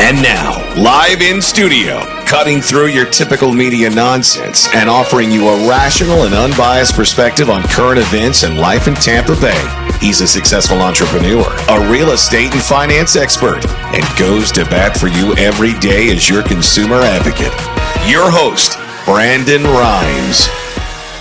And now, live in studio, cutting through your typical media nonsense and offering you a rational and unbiased perspective on current events and life in Tampa Bay. He's a successful entrepreneur, a real estate and finance expert, and goes to bat for you every day as your consumer advocate. Your host, Brandon Rhymes.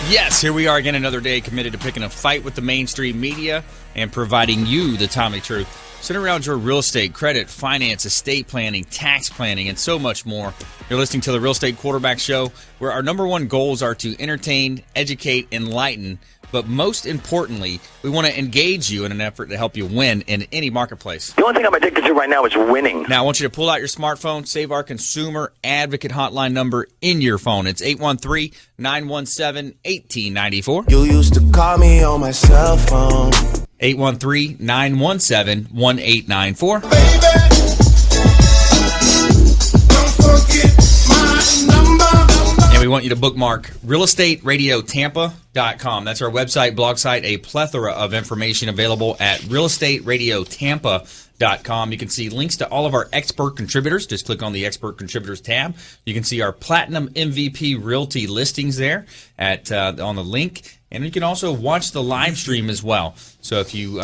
Yes, here we are again another day committed to picking a fight with the mainstream media and providing you the timely truth. Centered around your real estate, credit, finance, estate planning, tax planning, and so much more. You're listening to the Real Estate Quarterback Show, where our number one goals are to entertain, educate, enlighten, but most importantly, we want to engage you in an effort to help you win in any marketplace. The only thing I'm addicted to right now is winning. Now, I want you to pull out your smartphone, save our consumer advocate hotline number in your phone. It's 813-917-1894. You used to call me on my cell phone. 813-917-1894. Baby, don't forget my number. And we want you to bookmark realestateradiotampa.com. That's our website, blog site, a plethora of information available at realestateradiotampa.com. You can see links to all of our expert contributors. Just click on the expert contributors tab. You can see our Platinum MVP Realty listings there at on the link. And you can also watch the live stream as well. So if you,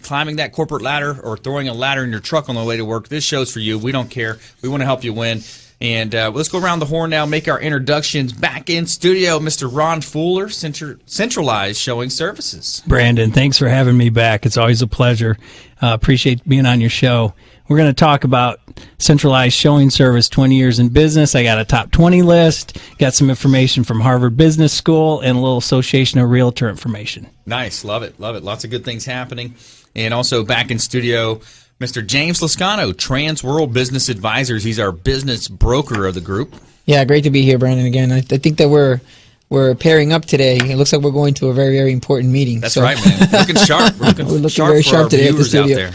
climbing that corporate ladder or throwing a ladder in your truck on the way to work, this show's for you. We don't care. We want to help you win. And let's go around the horn now, make our introductions. Back in studio, Mr. Ron Fuller, Centralized Showing Services. Brandon, thanks for having me back. It's always a pleasure. Appreciate being on your show. We're going to talk about Centralized Showing Service, 20 years in business. I got a top 20 list, got some information from Harvard Business School, and a little Association of Realtor information. Nice. Love it. Love it. Lots of good things happening. And also back in studio, Mr. James Lascano, Transworld Business Advisors. He's our business broker of the group. Yeah, great to be here, Brandon, again. I think that we're pairing up today. It looks like we're going to a very, very important meeting. That's right, man. Looking sharp. We're looking sharp very for sharp our today at the viewers out studio. there.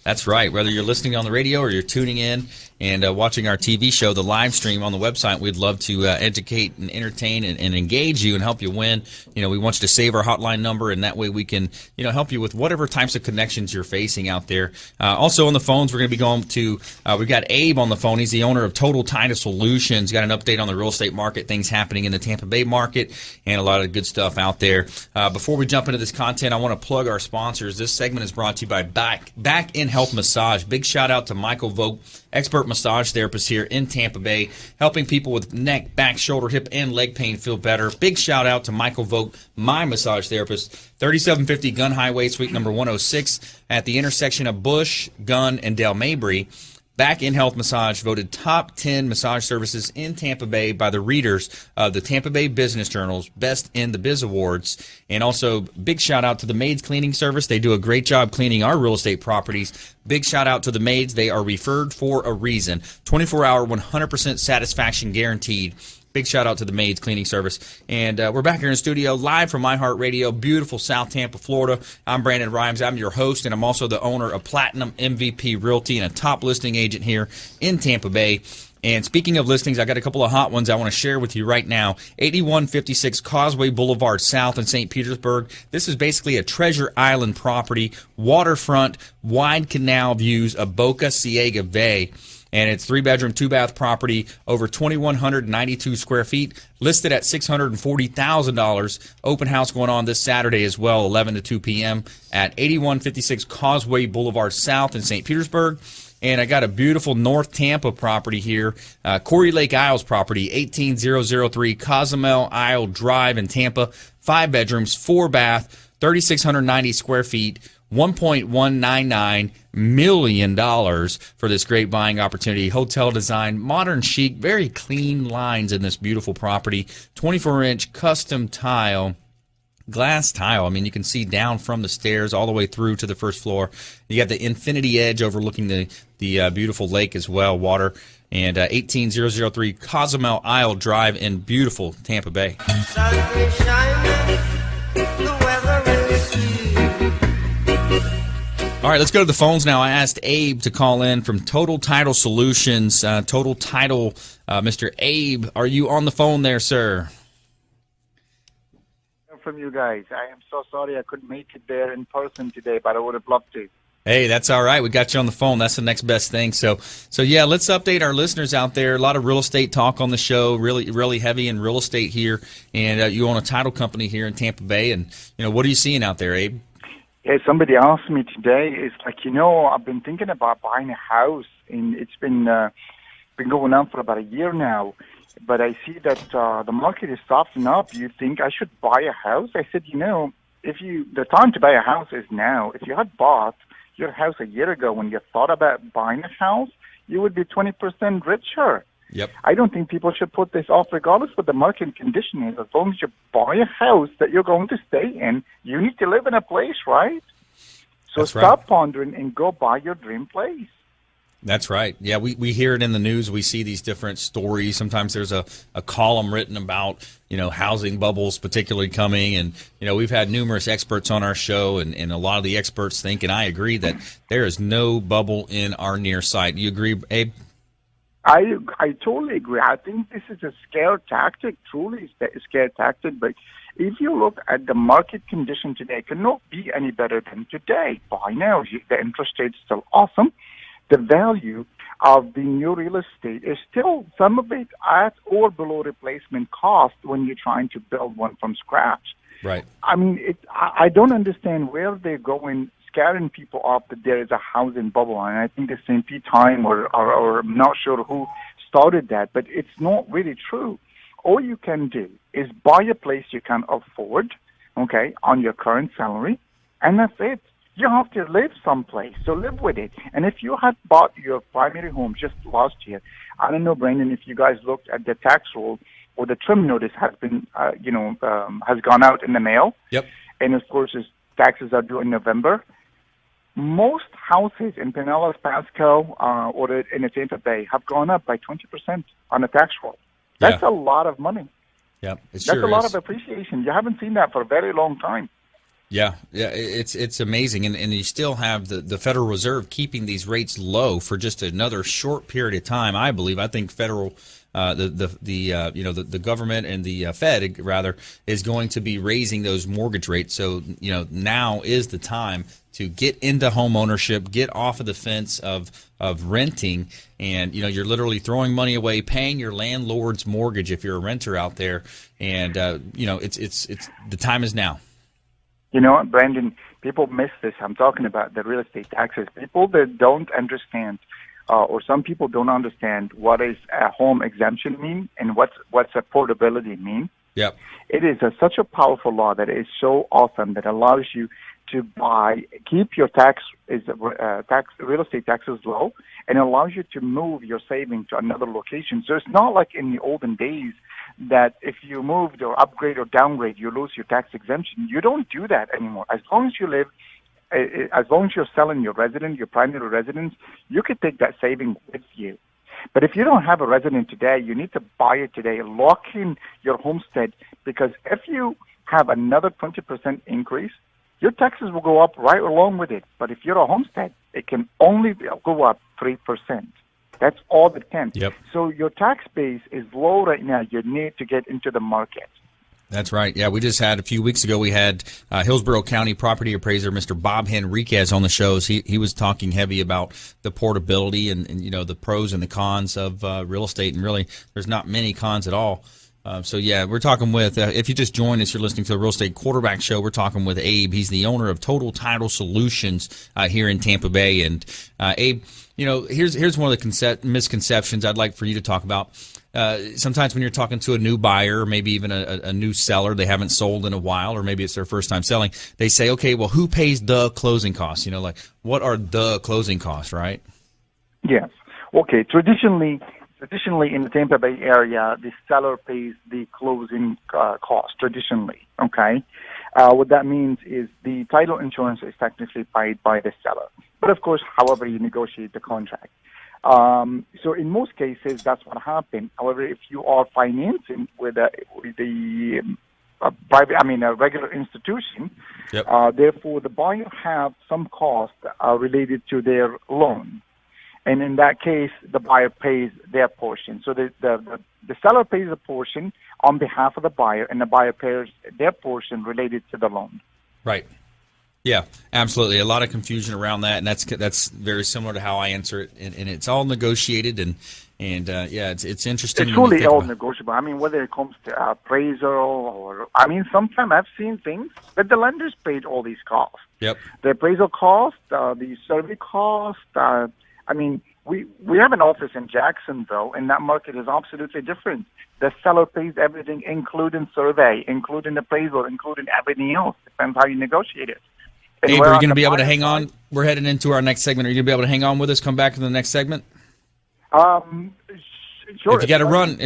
That's right. Whether you're listening on the radio or you're tuning in and watching our TV show, the live stream on the website, we'd love to educate and entertain and engage you and help you win. You know, we want you to save our hotline number, and that way we can, help you with whatever types of connections you're facing out there. Also on the phones, we're going to be going to, we've got Abe on the phone. He's the owner of Total Title Solutions. Got an update on the real estate market, things happening in the Tampa Bay market, and a lot of good stuff out there. Before we jump into this content, I want to plug our sponsors. This segment is brought to you by Back in Health Massage. Big shout out to Michael Vogt, expert massage therapist here in Tampa Bay, helping people with neck, back, shoulder, hip, and leg pain feel better. Big shout out to Michael Vogt, my massage therapist, 3750 Gun Highway, suite number 106, at the intersection of Bush, Gun, and Del Mabry. Back in Health Massage voted top 10 massage services in Tampa Bay by the readers of the Tampa Bay Business Journal's Best in the Biz Awards. And also, big shout out to the Maids Cleaning Service. They do a great job cleaning our real estate properties. Big shout out to the Maids. They are referred for a reason. 24-hour, 100% satisfaction guaranteed. Big shout out to the Maids Cleaning Service. And we're back here in the studio live from iHeartRadio, beautiful South Tampa, Florida. I'm Brandon Rhymes. I'm your host, and I'm also the owner of Platinum MVP Realty and a top listing agent here in Tampa Bay. And speaking of listings, I got a couple of hot ones I want to share with you right now. 8156 Causeway Boulevard South in St. Petersburg. This is basically a Treasure Island property, waterfront, wide canal views of Boca Ciega Bay. And it's 3-bedroom, 2-bath property, over 2,192 square feet, listed at $640,000. Open house going on this Saturday as well, 11 to 2 p.m. at 8156 Causeway Boulevard South in St. Petersburg. And I got a beautiful North Tampa property here, Corey Lake Isles property, 18003 Cozumel Isle Drive in Tampa, 5 bedrooms, 4-bath, 3,690 square feet, $1.199 million for this great buying opportunity. Hotel design, modern chic, very clean lines in this beautiful property. 24-inch custom tile, glass tile. I mean, you can see down from the stairs all the way through to the first floor. You got the infinity edge overlooking the beautiful lake as well, water. And 18003 Cozumel Isle Drive in beautiful Tampa Bay. Sun is shining, the weather is sweet. All right, let's go to the phones now. I asked Abe to call in from Total Title Solutions. Total Title, Mr. Abe, are you on the phone there, sir? From you guys. I am so sorry I couldn't make it there in person today, but I would have loved to. Hey, that's all right. We got you on the phone. That's the next best thing. So yeah, let's update our listeners out there. A lot of real estate talk on the show, really heavy in real estate here. And you own a title company here in Tampa Bay. And, what are you seeing out there, Abe? Yeah, somebody asked me today, it's like, I've been thinking about buying a house, and it's been going on for about a year now. But I see that the market is softening up. You think I should buy a house? I said, the time to buy a house is now. If you had bought your house a year ago when you thought about buying a house, you would be 20% richer. Yep. I don't think people should put this off regardless what the market condition is. As long as you buy a house that you're going to stay in, you need to live in a place, right? So That's stop right. pondering and go buy your dream place. That's right. Yeah, we hear it in the news. We see these different stories. Sometimes there's a column written about, housing bubbles particularly coming. And, we've had numerous experts on our show, and a lot of the experts think, and I agree, that there is no bubble in our near sight. Do you agree, Abe? I totally agree. I think this is a scare tactic, truly a scare tactic. But if you look at the market condition today, it cannot be any better than today. By now, the interest rate is still awesome. The value of the new real estate is still some of it at or below replacement cost when you're trying to build one from scratch. Right. I mean, I don't understand where they're going, scaring people off that there is a housing bubble. And I think the St. Time or I'm not sure who started that, but it's not really true. All you can do is buy a place you can afford, okay, on your current salary, and that's it. You have to live someplace, so live with it. And if you had bought your primary home just last year, I don't know, Brandon, if you guys looked at the tax roll or the trim notice has been, has gone out in the mail. Yep. And of course, taxes are due in November. Most houses in Pinellas, Pasco, or in the Tampa Bay have gone up by 20% on the tax roll. That's a lot of money. Yep. That's a lot of appreciation. You haven't seen that for a very long time. Yeah, it's amazing, and you still have the Federal Reserve keeping these rates low for just another short period of time. I believe. I think federal, the government and the Fed rather is going to be raising those mortgage rates. So now is the time to get into home ownership, get off of the fence of renting, and you're literally throwing money away, paying your landlord's mortgage if you're a renter out there, and it's the time is now. You know what, Brandon, people miss this. I'm talking about the real estate taxes. People that don't understand, or some people don't understand what is a home exemption mean and what's affordability mean. Yep. It is such a powerful law that is so awesome that allows you to keep your real estate taxes low, and allows you to move your savings to another location. So it's not like in the olden days that if you moved or upgrade or downgrade, you lose your tax exemption. You don't do that anymore. As long as you live, as long as you're selling your primary residence, you could take that saving with you. But if you don't have a resident today, you need to buy it today. Lock in your homestead, because if you have another 20% increase, your taxes will go up right along with it. But if you're a homestead, it can only go up 3%. That's all it can. Yep. So your tax base is low right now. You need to get into the market. That's right. Yeah, we just had a few weeks ago, we had Hillsborough County property appraiser Mr. Bob Henriquez on the show. He was talking heavy about the portability and the pros and the cons of real estate, and really there's not many cons at all. So, yeah, we're talking with, if you just joined us, you're listening to the Real Estate Quarterback Show. We're talking with Abe. He's the owner of Total Title Solutions here in Tampa Bay. And, Abe, here's one of the misconceptions I'd like for you to talk about. Sometimes when you're talking to a new buyer, or maybe even a new seller, they haven't sold in a while, or maybe it's their first time selling, they say, okay, well, who pays the closing costs? What are the closing costs, right? Yes. Okay, traditionally in the Tampa Bay area, the seller pays the closing cost, traditionally, okay? What that means is the title insurance is technically paid by the seller. But, of course, however you negotiate the contract. So in most cases, that's what happens. However, if you are financing with a regular institution, yep. Therefore the buyer have some cost related to their loan. And in that case, the buyer pays their portion. So the seller pays a portion on behalf of the buyer, and the buyer pays their portion related to the loan. Right. Yeah, absolutely. A lot of confusion around that, and that's very similar to how I answer it, and it's all negotiated, and yeah, it's interesting. It's when you truly think all about- negotiable. I mean, whether it comes to appraisal or, I mean, sometimes I've seen things that the lenders paid all these costs. Yep. The appraisal cost, the survey cost. I mean, we have an office in Jacksonville, and that market is absolutely different. The seller pays everything, including survey, including appraisal, including everything else. Depends how you negotiate it. And Abe, we're are you on going to the be able to buyer hang side. on? We're heading into our next segment. Are you going to be able to hang on with us? Come back in the next segment. Sure. If you got to run,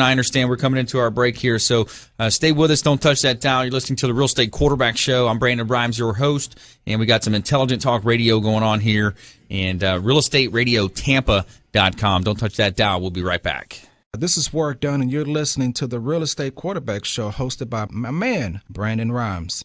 I understand. We're coming into our break here, so stay with us. Don't touch that dial. You're listening to the Real Estate Quarterback Show. I'm Brandon Rhymes, your host, and we got some intelligent talk radio going on here, and realestateradio.tampa.com. Don't touch that dial. We'll be right back. This is Work Done, and you're listening to the Real Estate Quarterback Show, hosted by my man, Brandon Rhymes.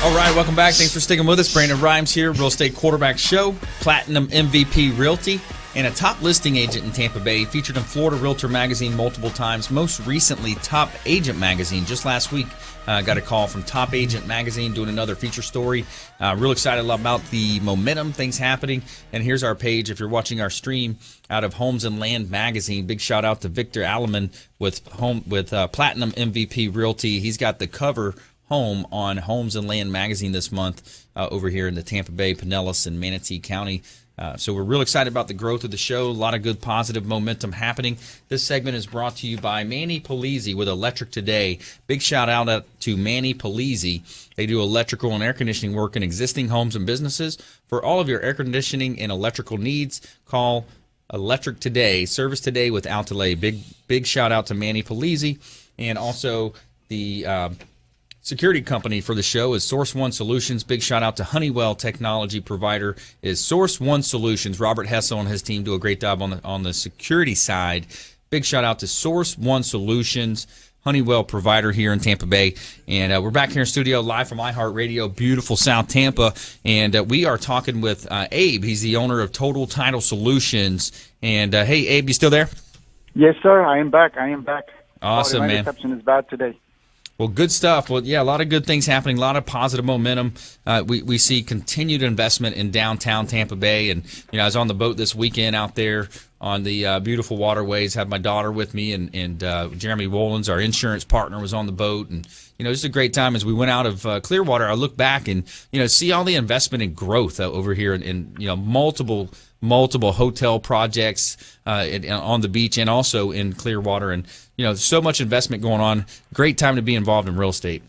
All right, welcome back. Thanks for sticking with us. Brandon Rhymes here, Real Estate Quarterback Show, Platinum MVP Realty, and a top listing agent in Tampa Bay. Featured in Florida Realtor Magazine multiple times. Most recently, Top Agent Magazine. Just last week, got a call from Top Agent Magazine doing another feature story. Real excited about the momentum, things happening. And here's our page. If you're watching our stream out of Homes and Land Magazine, big shout out to Victor Alleman with Platinum MVP Realty. He's got the cover home on Homes and Land Magazine this month over here in the Tampa Bay, Pinellas, and Manatee County. So we're real excited about the growth of the show. A lot of good positive momentum happening. This segment is brought to you by Manny Polizzi with Electric Today. Big shout out to Manny Polizzi. They do electrical and air conditioning work in existing homes and businesses. For all of your air conditioning and electrical needs, call Electric Today. Service today without delay. Big shout out to Manny Polizzi, and also the Security company for the show is Source One Solutions. Big shout out to Honeywell. Technology provider is Source One Solutions. Robert Hessel and his team do a great job on the security side. Big shout out to Source One Solutions, Honeywell provider here in Tampa Bay. And we're back here in studio live from iHeartRadio, beautiful South Tampa. And we are talking with Abe. He's the owner of Total Title Solutions. And hey, Abe, you still there? Yes, sir. I am back. Awesome, Sorry, my man. reception is bad today. Well, good stuff. Well, yeah, a lot of good things happening, a lot of positive momentum. We see continued investment in downtown Tampa Bay. And, I was on the boat this weekend out there on the beautiful waterways, had my daughter with me, and Jeremy Wolins, our insurance partner, was on the boat. And, just a great time. As we went out of Clearwater, I look back and, see all the investment and growth over here in multiple hotel projects on the beach and also in Clearwater. And, so much investment going on. Great time to be involved in real estate.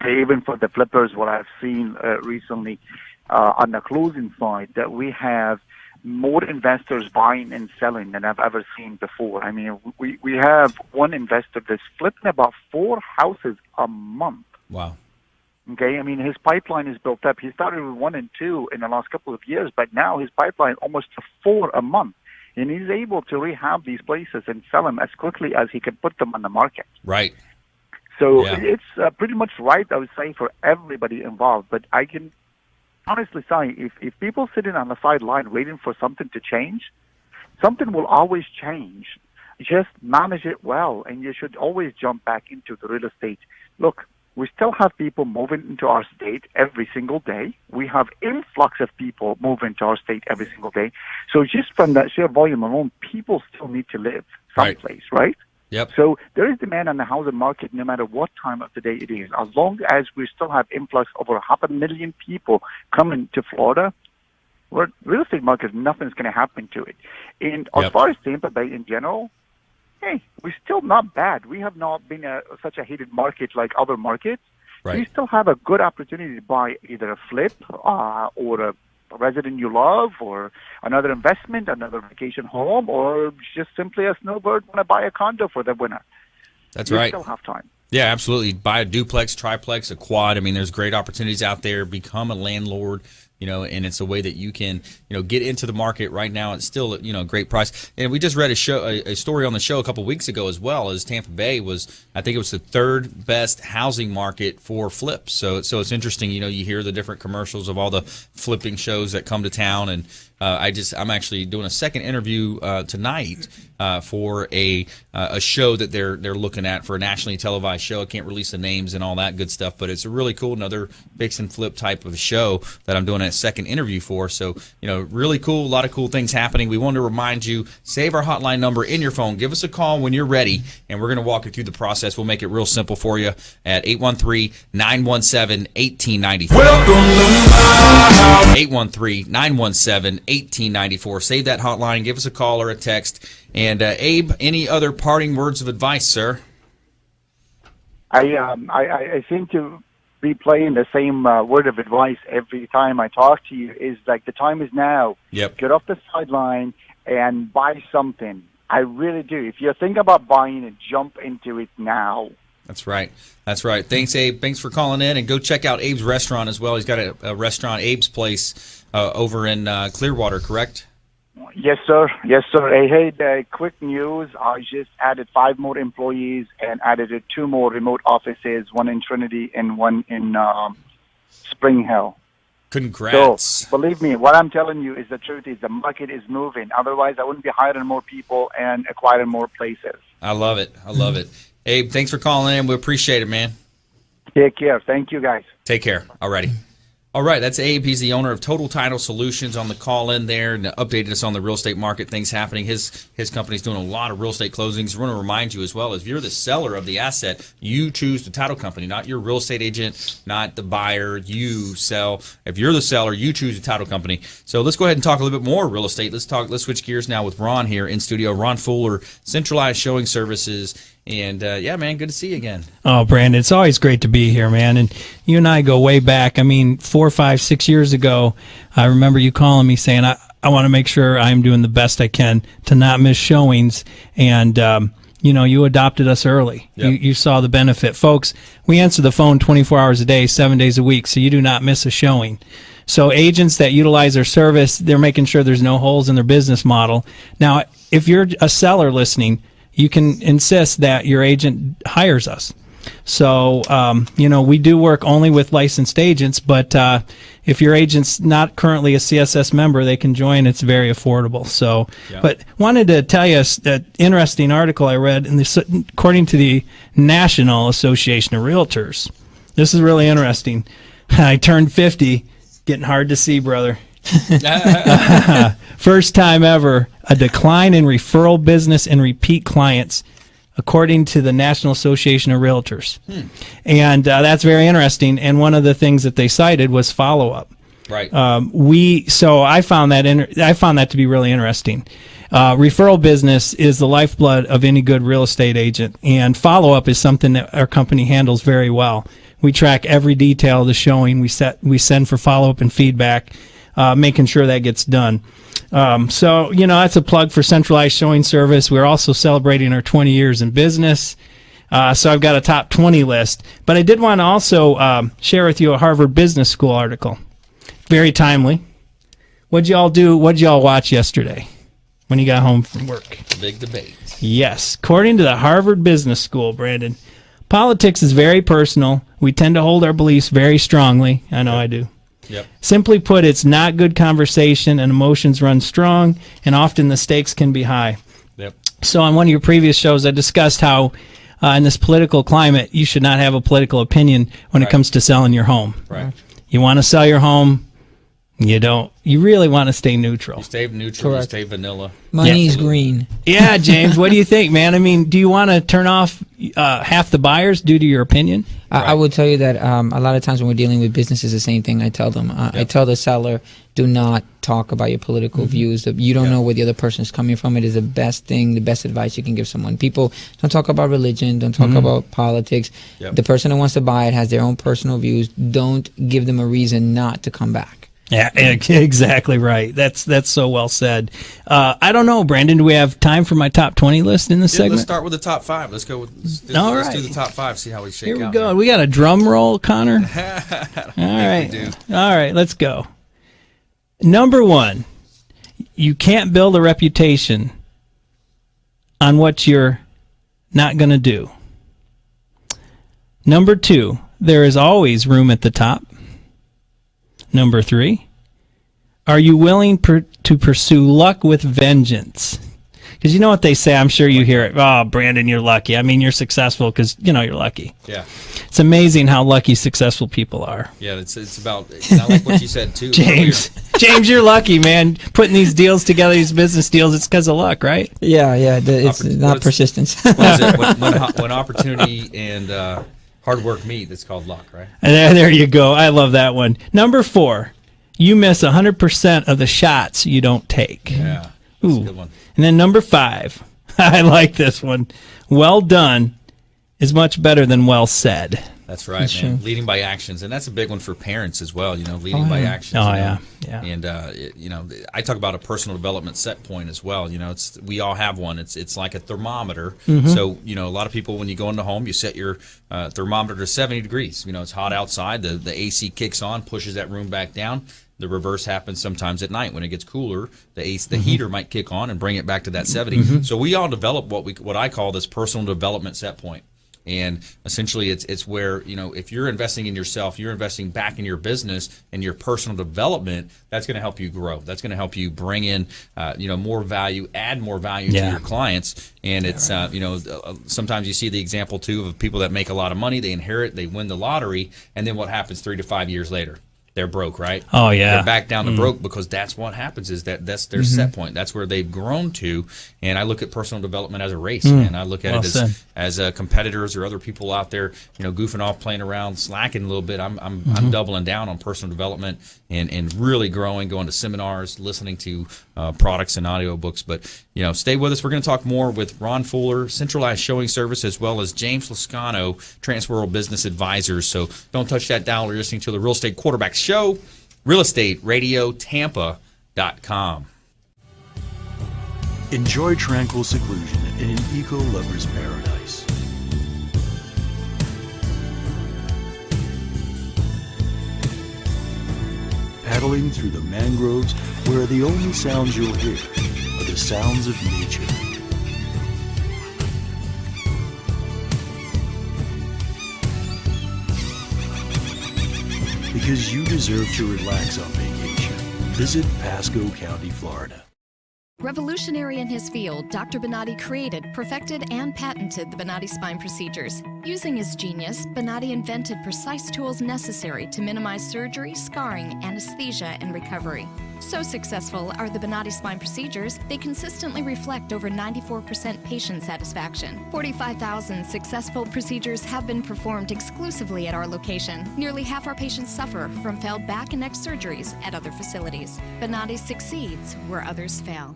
Even for the flippers, what I've seen recently on the closing side, that we have more investors buying and selling than I've ever seen before. I mean, we have one investor that's flipping about 4 houses a month. Wow. Okay, I mean, his pipeline is built up. He started with 1 and 2 in the last couple of years, but now his pipeline almost to 4 a month. And he's able to rehab these places and sell them as quickly as he can put them on the market. Right. So Yeah. it's pretty much right, I would say, for everybody involved. But I can honestly say, if people sitting on the sideline waiting for something to change, something will always change. Just manage it well, and you should always jump back into the real estate. Look, we still have people moving into our state every single day. We have influx of people moving to our state every single day. So just from that sheer volume alone, people still need to live someplace, right? Yep. So there is demand on the housing market no matter what time of the day it is. As long as we still have influx over 500,000 people coming to Florida, real estate market, nothing's going to happen to it. And as far as Tampa Bay in general, hey, we're still not bad. We have not been such a hated market like other markets. Right. You still have a good opportunity to buy either a flip or a resident you love, or another investment, another vacation home, or just simply a snowbird want to buy a condo for the winter. That's you right. Still have time. Yeah, absolutely. Buy a duplex, triplex, a quad. I mean, there's great opportunities out there. Become a landlord, and it's a way that you can, get into the market right now. It's still, a great price. And we just read a story on the show a couple of weeks ago as well, as Tampa Bay was, I think it was the 3rd best housing market for flips. So it's interesting, you hear the different commercials of all the flipping shows that come to town. And I'm actually doing a second interview tonight for a show that they're looking at for a nationally televised show. I can't release the names and all that good stuff, but it's a really cool, another fix and flip type of show that I'm doing a second interview for. So, really cool, a lot of cool things happening. We wanted to remind you, save our hotline number in your phone. Give us a call when you're ready, and we're going to walk you through the process. We'll make it real simple for you at 813-917-1894. Welcome to 813-917-1894. Save that hotline, give us a call or a text. And Abe, any other parting words of advice, sir? I seem to be playing the same word of advice every time I talk to you. Is like, the time is now. Yep. Get off the sideline and buy something. I really do. If you think about buying it, jump into it now. That's right. Thanks, Abe. Thanks for calling in, and go check out Abe's restaurant as well. He's got a restaurant, Abe's Place, over in Clearwater, correct? Yes, sir. Hey, quick news. I just added 5 more employees and added 2 more remote offices, one in Trinity and one in Spring Hill. Congrats. So, believe me, what I'm telling you is the truth. Is the market is moving. Otherwise, I wouldn't be hiring more people and acquiring more places. I love it. Abe, thanks for calling in. We appreciate it, man. Take care. Thank you, guys. Take care. Alrighty. All right, that's Abe. He's the owner of Total Title Solutions on the call in there, and updated us on the real estate market, things happening. His company's doing a lot of real estate closings. We want to remind you as well, if you're the seller of the asset, you choose the title company, not your real estate agent, not the buyer. You sell. If you're the seller, you choose the title company. So let's go ahead and talk a little bit more real estate. Let's switch gears now with Ron here in studio. Ron Fuller, Centralized Showing Services. And, yeah, man, good to see you again. Oh, Brandon, it's always great to be here, man. And you and I go way back. I mean, 4, 5, 6 years ago, I remember you calling me saying, I want to make sure I'm doing the best I can to not miss showings. And you adopted us early. Yep. You saw the benefit. Folks, we answer the phone 24 hours a day, 7 days a week, so you do not miss a showing. So agents that utilize our service, they're making sure there's no holes in their business model. Now, if you're a seller listening, you can insist that your agent hires us. So, we do work only with licensed agents, but if your agent's not currently a CSS member, they can join. It's very affordable. So, Yeah. But wanted to tell you an interesting article I read, according to the National Association of Realtors. This is really interesting. I turned 50, getting hard to see, brother. First time ever, a decline in referral business and repeat clients, according to the National Association of Realtors. And that's very interesting. And one of the things that they cited was follow-up. Right. So I found that to be really interesting. Referral business is the lifeblood of any good real estate agent, and follow-up is something that our company handles very well. We track every detail of the showing. We send for follow-up and feedback, making sure that gets done. So, that's a plug for centralized showing service. We're also celebrating our 20 years in business. So I've got a top 20 list. But I did want to also share with you a Harvard Business School article. Very timely. What'd y'all do? What'd y'all watch yesterday when you got home from work? Big debate. Yes. According to the Harvard Business School, Brandon, politics is very personal. We tend to hold our beliefs very strongly. I know I do. Yep. Simply put, it's not good conversation, and emotions run strong, and often the stakes can be high. Yep. So on one of your previous shows, I discussed how in this political climate, you should not have a political opinion when it comes to selling your home. Right. You want to sell your home, you really want to stay neutral. You stay neutral. Correct. You stay vanilla. Money's green. Yeah, James, what do you think, man? I mean, do you want to turn off half the buyers due to your opinion? I would tell you that a lot of times when we're dealing with businesses, the same thing I tell them. I tell the seller, do not talk about your political views. You don't know where the other person is coming from. It is the best thing, the best advice you can give someone. People, don't talk about religion, don't talk about politics. Yep. The person that wants to buy it has their own personal views. Don't give them a reason not to come back. Yeah, exactly right. That's so well said. I don't know, Brandon, do we have time for my top 20 list in this segment? Let's start with the top 5. Let's go with let's do the top 5, see how we shake out. Here we go. We got a drum roll, Connor. All right. We do. All right, let's go. Number 1, you can't build a reputation on what you're not going to do. Number 2, there is always room at the top. Number 3, are you willing to pursue luck with vengeance? Because you know what they say, I'm sure you hear it. Oh, Brandon, you're lucky. I mean, you're successful because, you're lucky. Yeah. It's amazing how lucky successful people are. Yeah, it's about, I like what you said, too. James, you're lucky, man. Putting these deals together, these business deals, it's because of luck, right? Yeah. It's not persistence. What is it? When opportunity and hard work meet, it's called luck, right? There you go. I love that one. Number 4, you miss 100% of the shots you don't take. Yeah, that's a good one. And then number 5, I like this one. Well done is much better than well said. That's right, That's man. true. Leading by actions, and that's a big one for parents as well. Leading by actions. Oh, you know? yeah. And I talk about a personal development set point as well. We all have one. It's like a thermometer. So a lot of people, when you go into home, you set your thermometer to 70 degrees. It's hot outside. The AC kicks on, pushes that room back down. The reverse happens sometimes at night when it gets cooler. The heater might kick on and bring it back to that 70. So we all develop what I call this personal development set point. And essentially, it's where, if you're investing in yourself, you're investing back in your business and your personal development, that's going to help you grow. That's going to help you bring in, more value, add more value to your clients. And it's, sometimes you see the example, too, of people that make a lot of money, they inherit, they win the lottery, and then what happens 3 to 5 years later? They're broke, right? Oh, yeah. They're back down to broke because that's what happens is that's their set point. That's where they've grown to. And I look at personal development as a race, and I look at it as competitors or other people out there, goofing off, playing around, slacking a little bit. I'm doubling down on personal development and really growing, going to seminars, listening to products and audiobooks. But, stay with us. We're going to talk more with Ron Fuller, Centralized Showing Service, as well as James Lascano, Transworld Business Advisors. So don't touch that dial. You're listening to the Real Estate Quarterback Show, RealEstateRadioTampa.com. Enjoy tranquil seclusion in an eco-lover's paradise. Paddling through the mangroves where the only sounds you'll hear are the sounds of nature. Because you deserve to relax on vacation. Visit Pasco County, Florida. Revolutionary in his field, Dr. Bonatti created, perfected, and patented the Bonatti spine procedures. Using his genius, Bonatti invented precise tools necessary to minimize surgery, scarring, anesthesia, and recovery. So successful are the Bonatti spine procedures, they consistently reflect over 94% patient satisfaction. 45,000 successful procedures have been performed exclusively at our location. Nearly half our patients suffer from failed back and neck surgeries at other facilities. Bonatti succeeds where others fail.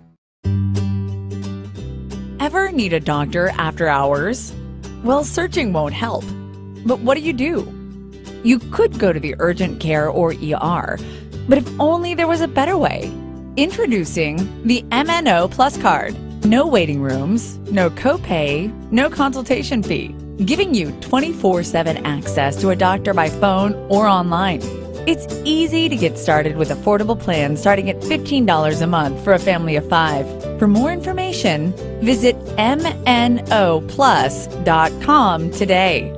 Ever need a doctor after hours? Well, searching won't help. But what do? You could go to the urgent care or ER, but if only there was a better way. Introducing the MNO Plus card. No waiting rooms, no copay, no consultation fee, giving you 24/7 access to a doctor by phone or online. It's easy to get started with affordable plans starting at $15 a month for a family of 5. For more information, visit mnoplus.com today.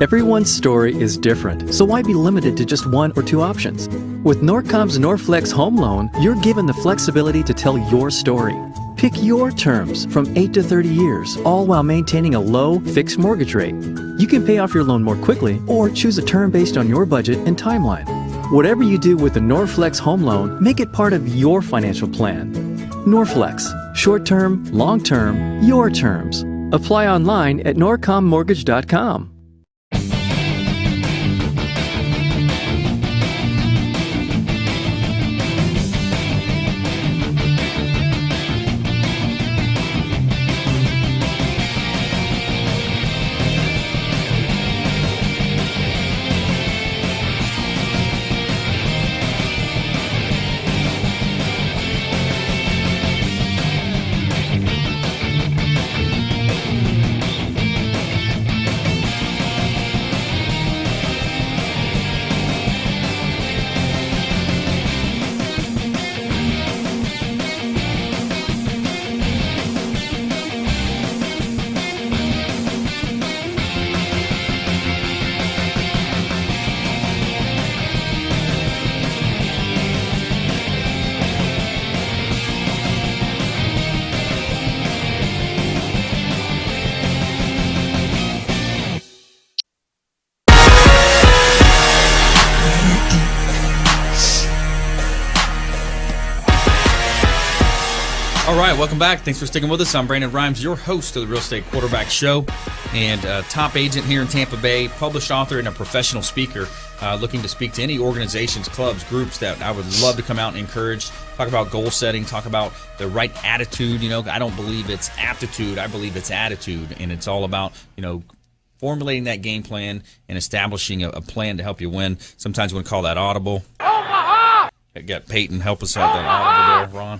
Everyone's story is different, so why be limited to just one or two options? With Norcom's Norflex Home Loan, you're given the flexibility to tell your story. Pick your terms from 8 to 30 years, all while maintaining a low, fixed mortgage rate. You can pay off your loan more quickly or choose a term based on your budget and timeline. Whatever you do with the Norflex Home Loan, make it part of your financial plan. Norflex, short-term, long-term, your terms. Apply online at norcommortgage.com. All right, welcome back. Thanks for sticking with us. I'm Brandon Rhymes, your host of the Real Estate Quarterback Show, and top agent here in Tampa Bay, published author and a professional speaker, looking to speak to any organizations, clubs, groups that I would love to come out and encourage, talk about goal setting, talk about the right attitude. You know, I don't believe it's aptitude. I believe it's attitude, and it's all about, formulating that game plan and establishing a plan to help you win. Sometimes we want to call that audible. I got Peyton help us out that audible there, Ron.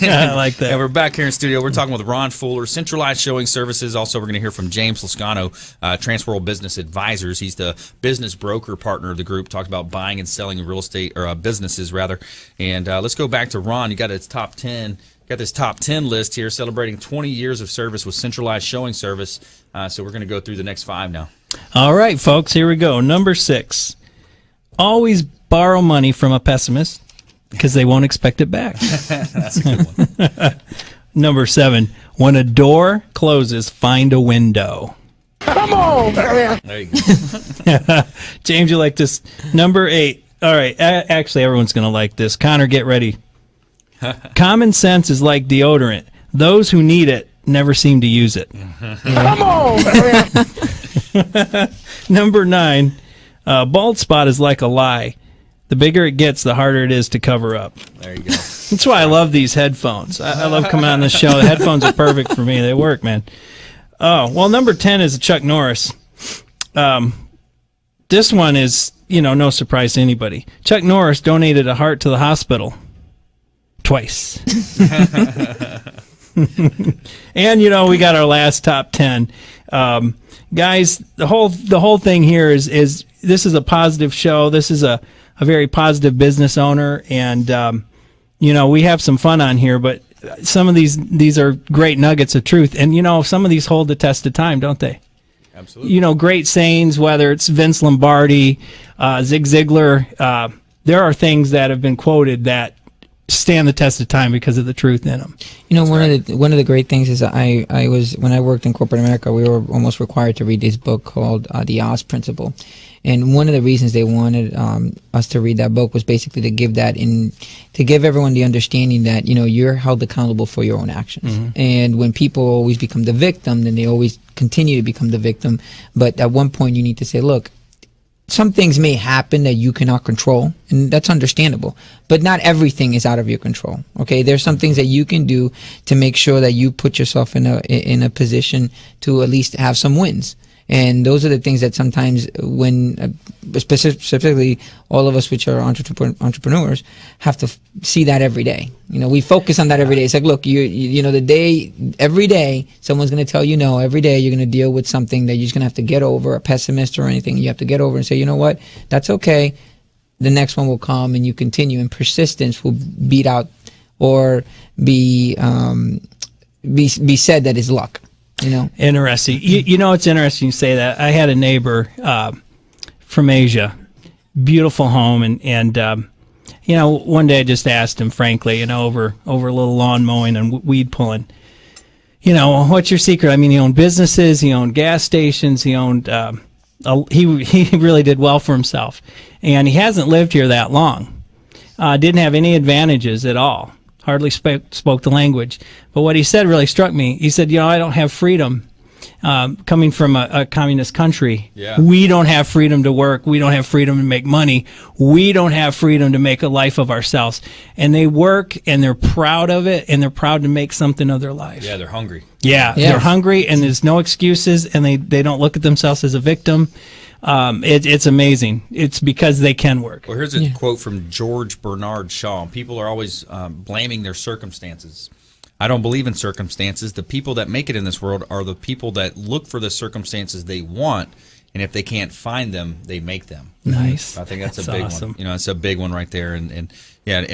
I like that. And we're back here in studio. We're talking with Ron Fuller, Centralized Showing Services. Also, we're going to hear from James Lascano, Transworld Business Advisors. He's the business broker partner of the group. Talked about buying and selling real estate, or businesses rather. And let's go back to Ron. You got his top 10. Got this top 10 list here, celebrating 20 years of service with Centralized Showing Service. So we're going to go through the next 5 now. All right, folks, here we go. Number 6. Always borrow money from a pessimist, because they won't expect it back. That's a good one. Number 7, when a door closes, find a window. Come on! There you go. James, you like this? Number 8. All right, actually, everyone's going to like this. Connor, get ready. Common sense is like deodorant. Those who need it never seem to use it. Come on! Number 9, bald spot is like a lie. The bigger it gets, the harder it is to cover up. There you go. That's why I love these headphones. I love coming on the show. The headphones are perfect for me. They work, man. Oh, well, number 10 is Chuck Norris. This one is, no surprise to anybody. Chuck Norris donated a heart to the hospital. Twice. And, we got our last top 10. Guys, the whole thing here is this is a positive show. This is a very positive business owner, and we have some fun on here, but some of these are great nuggets of truth, and some of these hold the test of time, don't they? Absolutely. Great sayings, whether it's Vince Lombardi, Zig Ziglar, there are things that have been quoted that stand the test of time because of the truth in them. One of the great things is I was, when I worked in corporate America, we were almost required to read this book called The Oz Principle. And one of the reasons they wanted us to read that book was basically to give everyone the understanding that, you're held accountable for your own actions. Mm-hmm. And when people always become the victim, then they always continue to become the victim. But at one point you need to say, look, some things may happen that you cannot control, and that's understandable. But not everything is out of your control. Okay, there's some things that you can do to make sure that you put yourself in a position to at least have some wins. And those are the things that sometimes, when specifically all of us which are entrepreneurs have to see that every day. We focus on that every day. It's like, look, every day someone's going to tell you no. Every day you're going to deal with something that you're just going to have to get over, a pessimist or anything. You have to get over and say, you know what, that's okay. The next one will come, and you continue. And persistence will beat out or be said that is luck. Interesting. It's interesting you say that. I had a neighbor from Asia, beautiful home, and one day I just asked him frankly, over a little lawn mowing and weed pulling, what's your secret? I mean, he owned businesses, he owned gas stations, he owned he really did well for himself, and he hasn't lived here that long. Didn't have any advantages at all. Hardly spoke the language. But what he said really struck me. He said, I don't have freedom. Coming from a communist country, we don't have freedom to work. We don't have freedom to make money. We don't have freedom to make a life of ourselves. And they work, and they're proud of it, and they're proud to make something of their life. Yeah, they're hungry. Yeah, they're hungry, and there's no excuses, and they don't look at themselves as a victim. It's amazing. It's because they can work. Well, here's a quote from George Bernard Shaw. People are always blaming their circumstances. I don't believe in circumstances. The people that make it in this world are the people that look for the circumstances they want, and if they can't find them, they make them. Nice. I think that's a big awesome one. It's a big one right there, and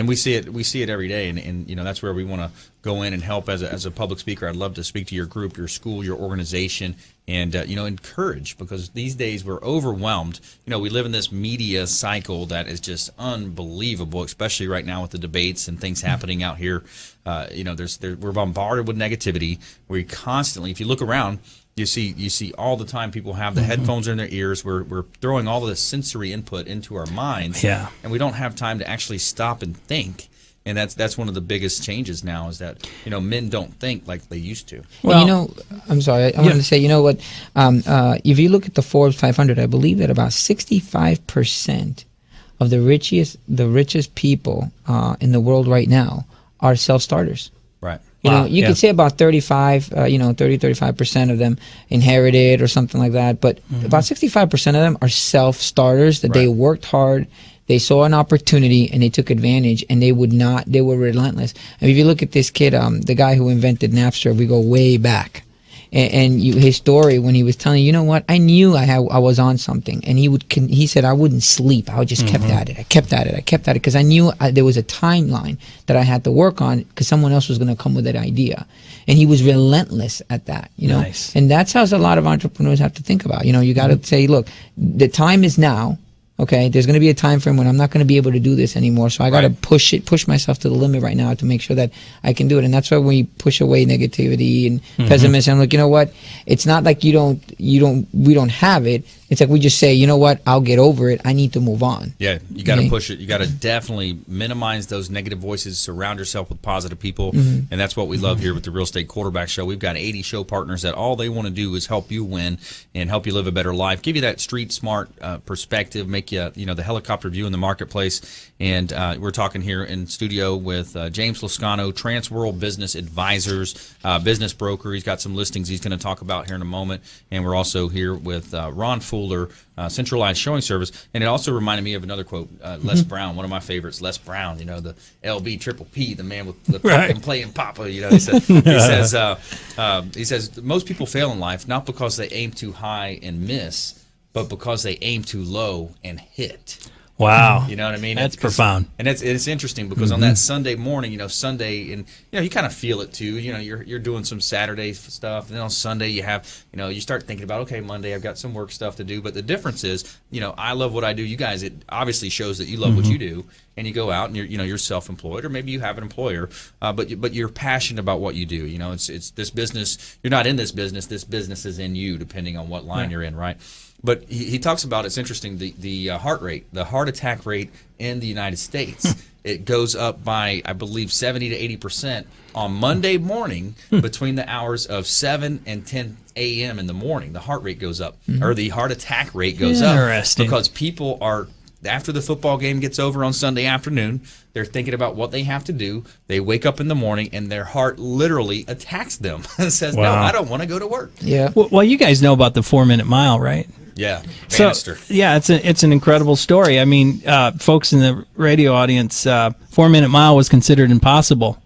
we see it every day, and that's where we want to go in and help as a public speaker. I'd love to speak to your group, your school, your organization, and encourage, because these days we're overwhelmed. We live in this media cycle that is just unbelievable, especially right now with the debates and things happening out here. We're bombarded with negativity. We constantly, if you look around, you see all the time people have the headphones in their ears. We're throwing all of this sensory input into our minds, and we don't have time to actually stop and think. And that's one of the biggest changes now, is that men don't think like they used to. Well, I'm sorry. I wanted to say, what? If you look at the Forbes 500, I believe that about 65% of the richest people in the world right now are self-starters. Right. You could say about 35% of them inherited or something like that, but about 65% of them are self-starters, that they worked hard, they saw an opportunity, and they took advantage, and they were relentless. I mean, if you look at this kid, the guy who invented Napster, we go way back. His story, when he was telling, I knew I was on something, and he said I wouldn't sleep. I just kept at it. I kept at it, because I knew there was a timeline that I had to work on, because someone else was going to come with that idea, and he was relentless at that. Nice. And that's how a lot of entrepreneurs have to think about. You got to say, look, the time is now. Okay, there's going to be a time frame when I'm not going to be able to do this anymore, so I got to push myself to the limit right now to make sure that I can do it. And that's why we push away negativity and pessimism. I'm like, you know what? It's not like we don't have it. It's like we just say, you know what, I'll get over it. I need to move on. Yeah, you got to push it. You got to definitely minimize those negative voices. Surround yourself with positive people, and that's what we love here with the Real Estate Quarterback Show. We've got 80 show partners that all they want to do is help you win and help you live a better life. Give you that street smart perspective. Make you the helicopter view in the marketplace. And we're talking here in studio with James Lascano, Transworld Business Advisors, business broker. He's got some listings he's going to talk about here in a moment. And we're also here with Ron Fuller, Centralized Showing Service. And it also reminded me of another quote, Les Brown, one of my favorites. Les Brown, the LB triple P, the man with the Papa and playing Papa. He says most people fail in life not because they aim too high and miss, but because they aim too low and hit. Wow. You know what I mean? That's profound. And it's interesting because on that Sunday morning, Sunday, and you kind of feel it too. You're doing some Saturday stuff, and then on Sunday you have, you start thinking about, okay, Monday I've got some work stuff to do. But the difference is, I love what I do. You guys, it obviously shows that you love what you do, and you go out and you're self-employed, or maybe you have an employer, but you're passionate about what you do. It's this business. You're not in this business. This business is in you, depending on what line you're in, right? But he talks about, it's interesting, the heart rate, the heart attack rate in the United States. It goes up by, I believe, 70 to 80% on Monday morning between the hours of 7 and 10 a.m. in the morning. The heart rate goes up, or the heart attack rate goes up. Because people are, after the football game gets over on Sunday afternoon, they're thinking about what they have to do. They wake up in the morning, and their heart literally attacks them and says, no, I don't want to go to work. Yeah. Well, you guys know about the 4-minute mile, right? Yeah, Bannister. So, yeah, it's an incredible story. I mean, folks in the radio audience, 4-minute mile was considered impossible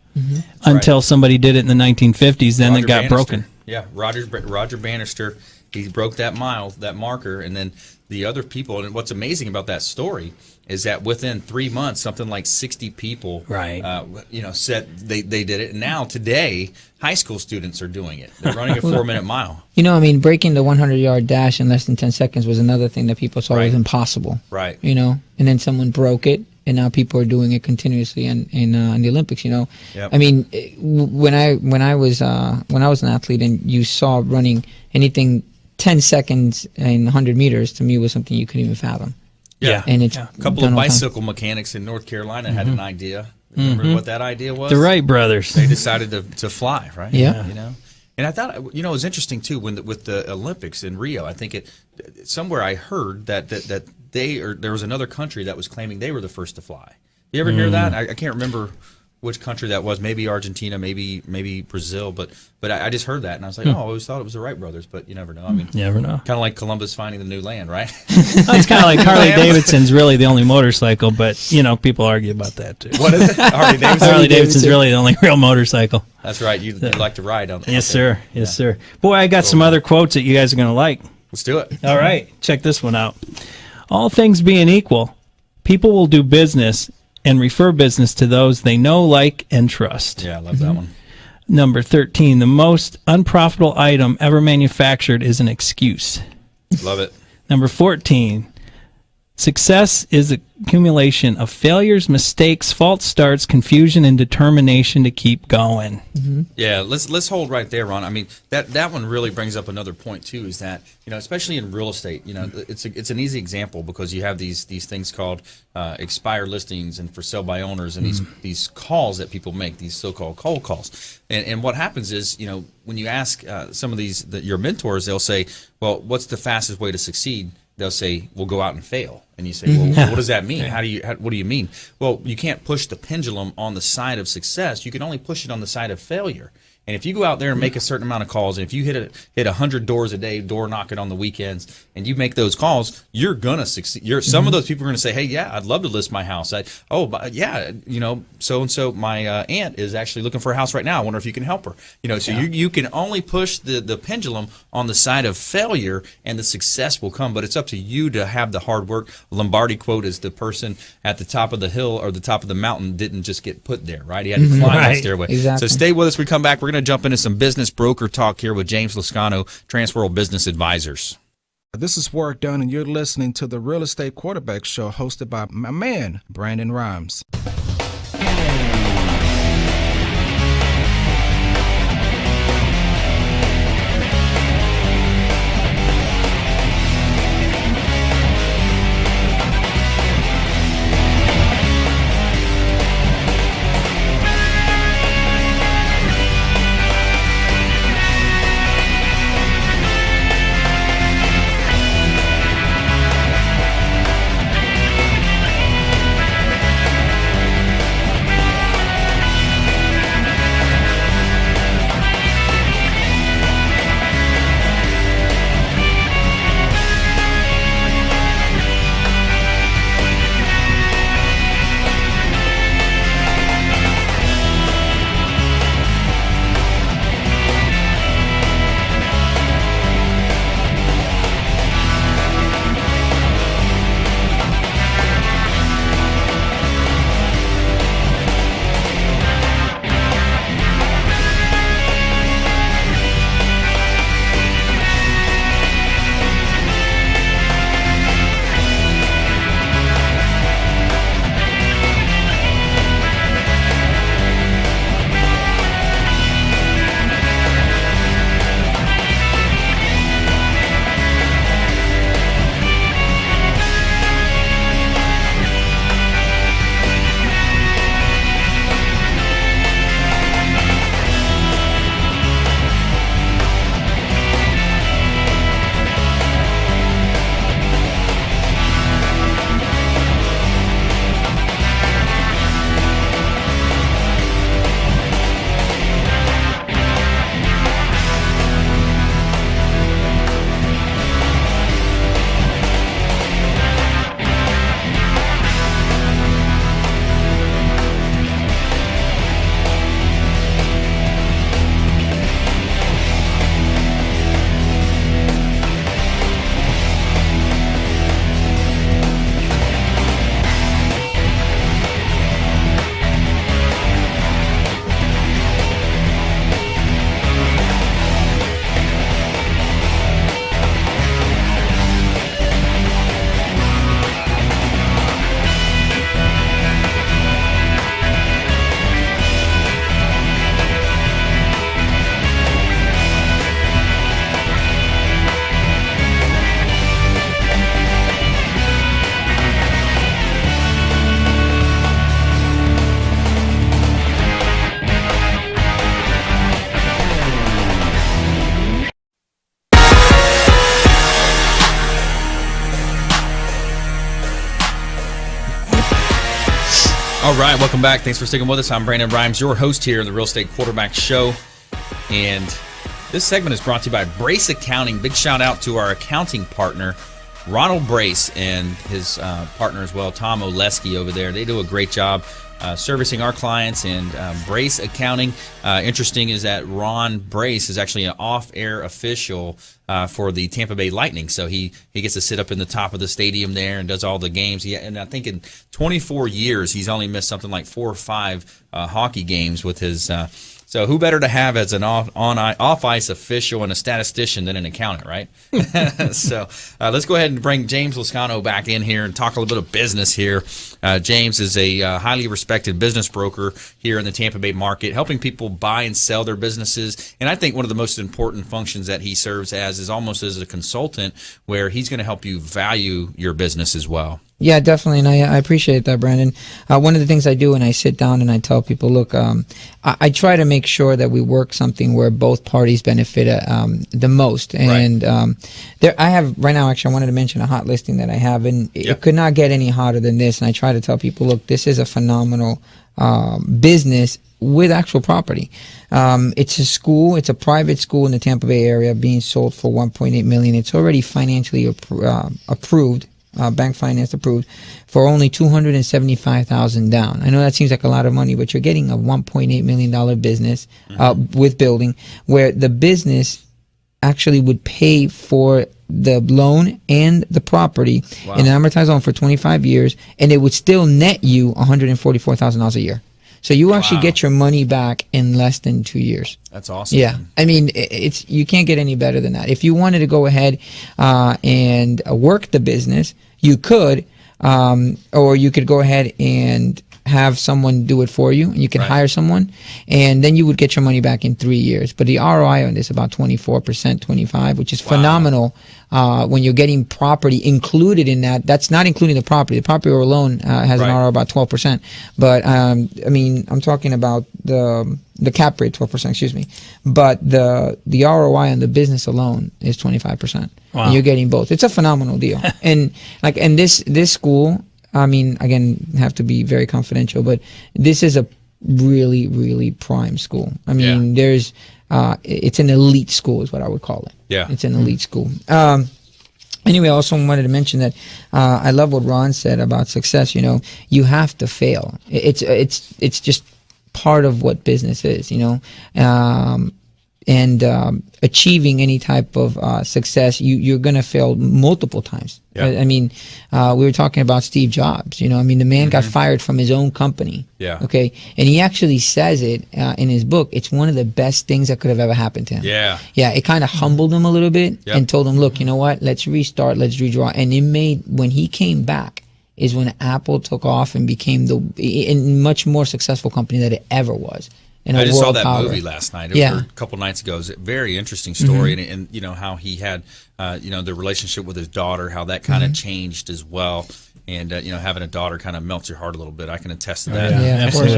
until somebody did it in the 1950s. Then it got broken. Yeah, Roger Bannister, he broke that marker, and then the other people. And what's amazing about that story is that within 3 months, something like 60 people, said they did it. And now today, high school students are doing it. They're running a 4-minute mile. Breaking the 100-yard dash in less than 10 seconds was another thing that people saw was impossible. Right. And then someone broke it, and now people are doing it continuously in the Olympics. Yep. I mean, when I was an athlete, and you saw running anything 10 seconds in 100 meters, to me was something you couldn't even fathom. Yeah. And it's a couple of bicycle mechanics in North Carolina had an idea. Remember what that idea was? The Wright brothers. They decided to fly, right? Yeah. And I thought, it was interesting too with the Olympics in Rio. I think somewhere I heard that there was another country that was claiming they were the first to fly. You ever hear that? I can't remember which country that was. Maybe Argentina, maybe Brazil, but I just heard that, and I was like, I always thought it was the Wright brothers, but you never know. I mean, you never know. Kind of like Columbus finding the new land, right? It's kind of like Harley Davidson's really the only motorcycle, but people argue about that too. What is it? Harley Davidson? Harley Davidson's really the only real motorcycle. That's right. You like to ride on that. Yes, sir. Yes, sir. Boy, I got some other quotes that you guys are going to like. Let's do it. All right. Check this one out. All things being equal, people will do business and refer business to those they know, like, and trust. Yeah, I love that one. Number 13, the most unprofitable item ever manufactured is an excuse. Love it. Number 14, success is the accumulation of failures, mistakes, false starts, confusion, and determination to keep going. Yeah, let's hold right there, Ron. I mean, that one really brings up another point too. Is that especially in real estate, it's an easy example because you have these things called expired listings and for sale by owners, and these calls that people make, these so-called cold calls. And what happens is, when you ask some of your mentors, they'll say, well, what's the fastest way to succeed? They'll say, "We'll go out and fail." And you say, "Well, what does that mean? What do you mean?" Well, you can't push the pendulum on the side of success. You can only push it on the side of failure. And if you go out there and make a certain amount of calls, and if you hit 100 doors a day, door knocking on the weekends, and you make those calls, you're gonna succeed. Some of those people are gonna say, "Hey, yeah, I'd love to list my house. So and so, my aunt is actually looking for a house right now. I wonder if you can help her." So you can only push the pendulum on the side of failure, and the success will come. But it's up to you to have the hard work. Lombardi quote is the person at the top of the hill or the top of the mountain didn't just get put there, right? He had to climb that stairway. Exactly. So stay with us. We come back. We're going to jump into some business broker talk here with James Lascano, Transworld Business Advisors. This is Work Done, and you're listening to the Real Estate Quarterback Show, hosted by my man, Brandon Rhymes. All right, welcome back. Thanks for sticking with us. I'm Brandon Rhymes, your host here in the Real Estate Quarterback Show. And this segment is brought to you by Brace Accounting. Big shout out to our accounting partner, Ronald Brace, and his partner as well, Tom Oleski over there. They do a great job servicing our clients, and Brace Accounting. Interesting is that Ron Brace is actually an off-air official for the Tampa Bay Lightning. So he gets to sit up in the top of the stadium there and does all the games. And I think in 24 years, he's only missed something like 4 or 5 hockey games with his so who better to have as an off-ice official and a statistician than an accountant, right? So let's go ahead and bring James Lascano back in here and talk a little bit of business here. James is a highly respected business broker here in the Tampa Bay market, helping people buy and sell their businesses. And I think one of the most important functions that he serves as is almost as a consultant, where he's going to help you value your business as well. Yeah, definitely, and I appreciate that, Brandon. One of the things I do when I sit down and I tell people, look, I try to make sure that we work something where both parties benefit the most. And there, I have right now, actually, I wanted to mention a hot listing that I have, and it could not get any hotter than this. And I try to tell people, look, this is a phenomenal business with actual property. It's a school. It's a private school in the Tampa Bay area being sold for $1.8 million. It's already financially approved. Bank finance approved for only $275,000 down. I know that seems like a lot of money, but you're getting a $1.8 million business with building, where the business actually would pay for the loan and the property in an amortized loan for 25 years, and it would still net you $144,000 a year. So you actually get your money back in less than 2 years. That's awesome. Yeah, I mean, it's you can't get any better than that. If you wanted to go ahead and work the business, you could, or you could go ahead and have someone do it for you, and you can hire someone, and then you would get your money back in 3 years. But the ROI on this is about 24%, 25%, which is phenomenal. When you're getting property included in that, that's not including the property. The property alone has an ROI about 12%. But I mean, I'm talking about the cap rate, 12%, excuse me. But the ROI on the business alone is 25%. Wow. And you're getting both. It's a phenomenal deal. and this school, I mean, again, have to be very confidential, but this is a really, really prime school. I mean, there's, it's an elite school is what I would call it. Yeah. It's an elite school. Anyway, I also wanted to mention that I love what Ron said about success. You know, you have to fail. It's just part of what business is, you know. And achieving any type of success, you're going to fail multiple times. Yeah. I mean, we were talking about Steve Jobs. You know, I mean, the man got fired from his own company. Yeah. Okay, and he actually says it in his book. It's one of the best things that could have ever happened to him. Yeah. Yeah. It kind of humbled him a little bit and told him, look, you know what? Let's restart. Let's redraw. And it made, when he came back, is when Apple took off and became the much more successful company that it ever was. I just saw that movie last night. It was a couple nights ago. It was a very interesting story, and you know how he had, you know, the relationship with his daughter, how that kind of changed as well. And you know, having a daughter kind of melts your heart a little bit. I can attest to that. Yeah, of course.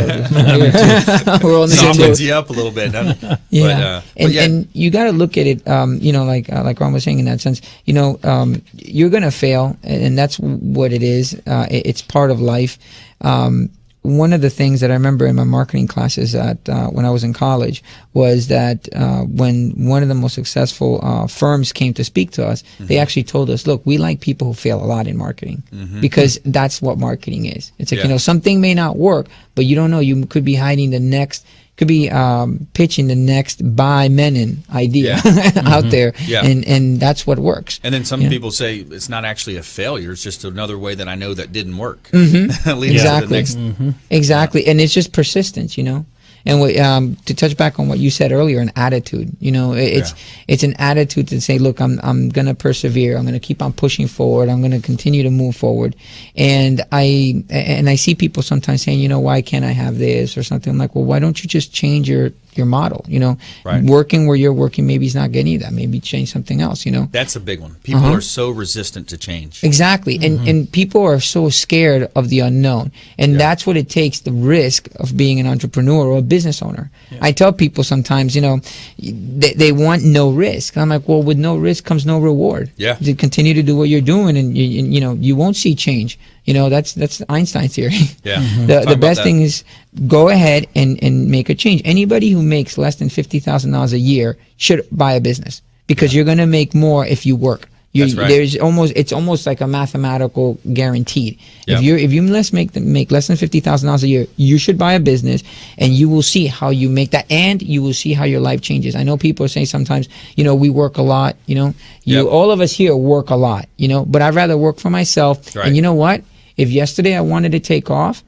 We're on the softens you up a little bit, doesn't it? Yeah, and you got to look at it. You know, like Ron was saying in that sense. You know, you're gonna fail, and that's what it is. It's part of life. One of the things that I remember in my marketing classes when I was in college was that when one of the most successful firms came to speak to us, they actually told us, look, we like people who fail a lot in marketing because that's what marketing is. It's like, you know, something may not work, but you don't know. You could be hiding the next, could be pitching the next buy Menon idea out there, and that's what works. And then some people say it's not actually a failure; it's just another way that I know that didn't work. Exactly, exactly, and it's just persistence, you know. And to touch back on what you said earlier, an attitude. You know, it's an attitude to say, look, I'm going to persevere. I'm going to keep on pushing forward. I'm going to continue to move forward. And I see people sometimes saying, you know, why can't I have this or something? I'm like, well, why don't you just change your your model. Right. Working where you're working maybe is not getting you that. Maybe change something else. That's a big one. People are so resistant to change. Exactly. And people are so scared of the unknown. And that's what it takes, the risk of being an entrepreneur or a business owner. I tell people sometimes, they want no risk. I'm like, well, with no risk comes no reward. Yeah. To continue to do what you're doing, and you won't see change. That's Einstein's theory. Yeah. The best thing is go ahead and make a change. Anybody who makes less than $50,000 a year should buy a business, because you're going to make more if you work. That's right. It's almost like a mathematical guaranteed. Yep. If you make less than $50,000 a year, you should buy a business, and you will see how you make that, and you will see how your life changes. I know people are saying sometimes, we work a lot. All of us here work a lot. But I'd rather work for myself. Right. And you know what? If yesterday I wanted to take off,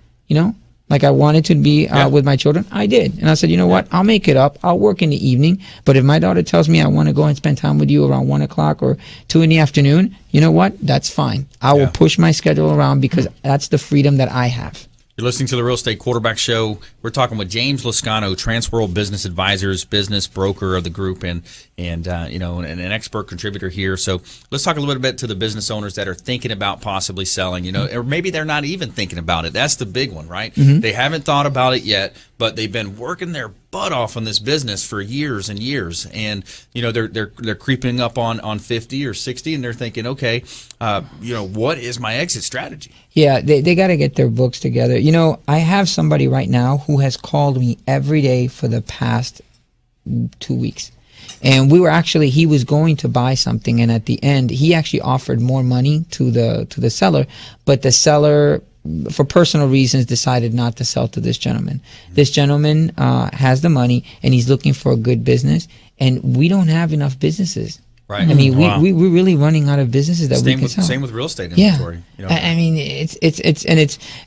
like I wanted to be with my children, I did. And I said, you know what? I'll make it up. I'll work in the evening. But if my daughter tells me I want to go and spend time with you around 1 o'clock or 2 in the afternoon, you know what? That's fine. I will push my schedule around, because that's the freedom that I have. You're listening to the Real Estate Quarterback Show. We're talking with James Lascano, Transworld Business Advisors, business broker of the group, and an expert contributor here. So let's talk a little bit to the business owners that are thinking about possibly selling, or maybe they're not even thinking about it. That's the big one, right? Mm-hmm. They haven't thought about it yet, but they've been working their butt off on this business for years and years, and they're creeping up on 50 or 60, and they're thinking, okay, what is my exit strategy? Yeah, they got to get their books together. I have somebody right now who has called me every day for the past 2 weeks. And he was going to buy something, and at the end, he actually offered more money to the seller, but the seller, for personal reasons, decided not to sell to this gentleman. This gentleman has the money, and he's looking for a good business, and we don't have enough businesses. Right. I mean, we're really running out of businesses that we can sell. Same with real estate inventory. I mean,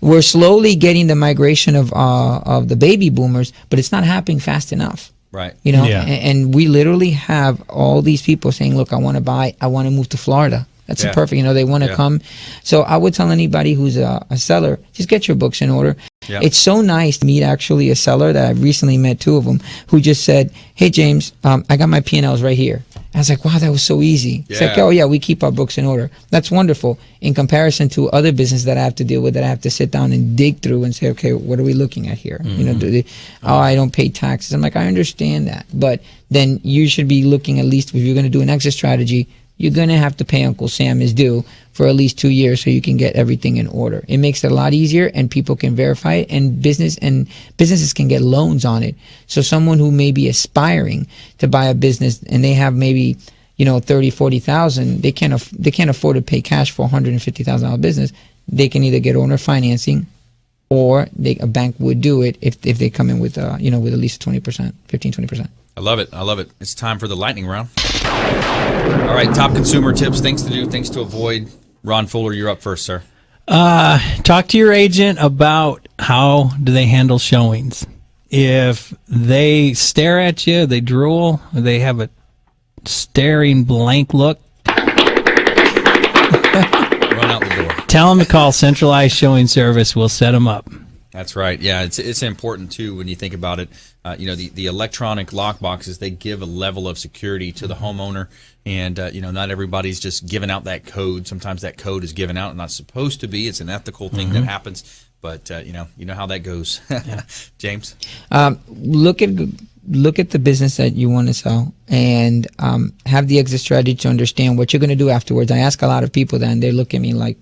we're slowly getting the migration of the baby boomers, but it's not happening fast enough. Right. And we literally have all these people saying, look, I want to move to Florida. That's perfect. They want to come. So I would tell anybody who's a seller, just get your books in order. Yep. It's so nice to meet actually a seller that I've recently met, 2 of them, who just said, hey, James, I got my P&Ls right here. I was like, wow, that was so easy. It's like, oh, yeah, we keep our books in order. That's wonderful in comparison to other business that I have to deal with, that I have to sit down and dig through and say, okay, what are we looking at here? Mm-hmm. I don't pay taxes. I'm like, I understand that. But then you should be looking, at least if you're going to do an exit strategy, you're going to have to pay Uncle Sam his due for at least 2 years so you can get everything in order. It makes it a lot easier, and people can verify it, and businesses can get loans on it. So someone who may be aspiring to buy a business and they have maybe 30, 40,000, they can't afford to pay cash for $150,000 business. They can either get owner financing, or a bank would do it if they come in with with at least 20%, 15-20%. I love it. It's time for the lightning round. All right, top consumer tips, things to do, things to avoid. Ron Fuller, you're up first, sir. Talk to your agent about how do they handle showings. If they stare at you, they drool, or they have a staring blank look, run out the door. Tell them to call Centralized Showing Service. We'll set them up. That's right. Yeah, it's important too when you think about it. The electronic lock boxes, they give a level of security to the homeowner, and not everybody's just giving out that code. Sometimes that code is given out and not supposed to be. It's an ethical thing that happens, but you know how that goes. James, look at the business that you want to sell, and have the exit strategy to understand what you're going to do afterwards. I ask a lot of people that, and they look at me like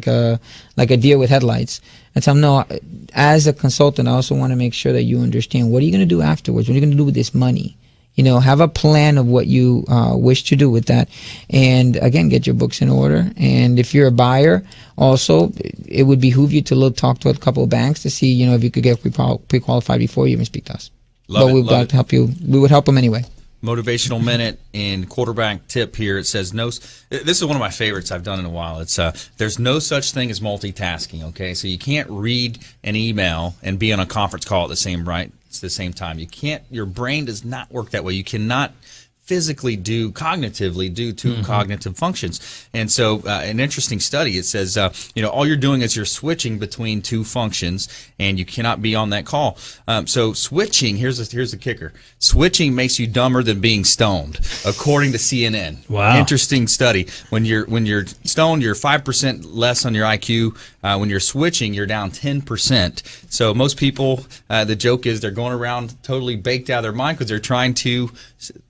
a deer with headlights. And tell them, no, as a consultant, I also want to make sure that you understand, what are you going to do afterwards? What are you going to do with this money? Have a plan of what you wish to do with that. And again, get your books in order. And if you're a buyer, also, it would behoove you to talk to a couple of banks to see, if you could get pre-qualified before you even speak to us. We'd like to help you. We would help them anyway. Motivational minute and quarterback tip here. It says this is one of my favorites I've done in a while. It's there's no such thing as multitasking. Okay, so you can't read an email and be on a conference call at the same time. You can't. Your brain does not work that way. You cannot physically do, cognitively do two cognitive functions. And so an interesting study, it says, all you're doing is you're switching between two functions, and you cannot be on that call. So switching, here's the kicker. Switching makes you dumber than being stoned, according to CNN. Wow. Interesting study. When you're stoned, you're 5% less on your IQ. When you're switching, you're down 10%. So most people, the joke is they're going around totally baked out of their mind because they're trying to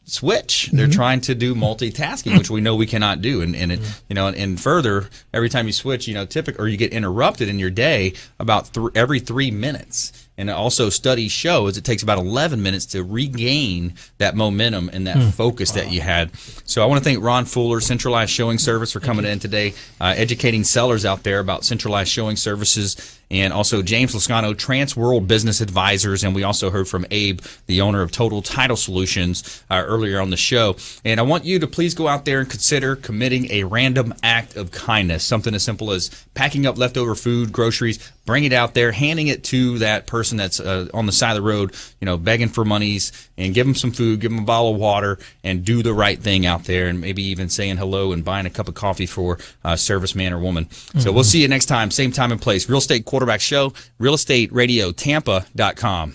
switch. They're trying to do multitasking, which we know we cannot do. And further, every time you switch, or you get interrupted in your day about every 3 minutes. And also studies shows it takes about 11 minutes to regain that momentum and that focus that you had. So I want to thank Ron Fuller, Centralized Showing Service, for coming in today, educating sellers out there about centralized showing services. And also James Lascano, Transworld Business Advisors. And we also heard from Abe, the owner of Total Title Solutions, earlier on the show. And I want you to please go out there and consider committing a random act of kindness. Something as simple as packing up leftover food, groceries, bring it out there, handing it to that person that's on the side of the road, begging for monies, and give them some food, give them a bottle of water, and do the right thing out there, and maybe even saying hello and buying a cup of coffee for a serviceman or woman. So we'll see you next time, same time and place. Real Estate Quarterback Show, realestateradio.tampa.com.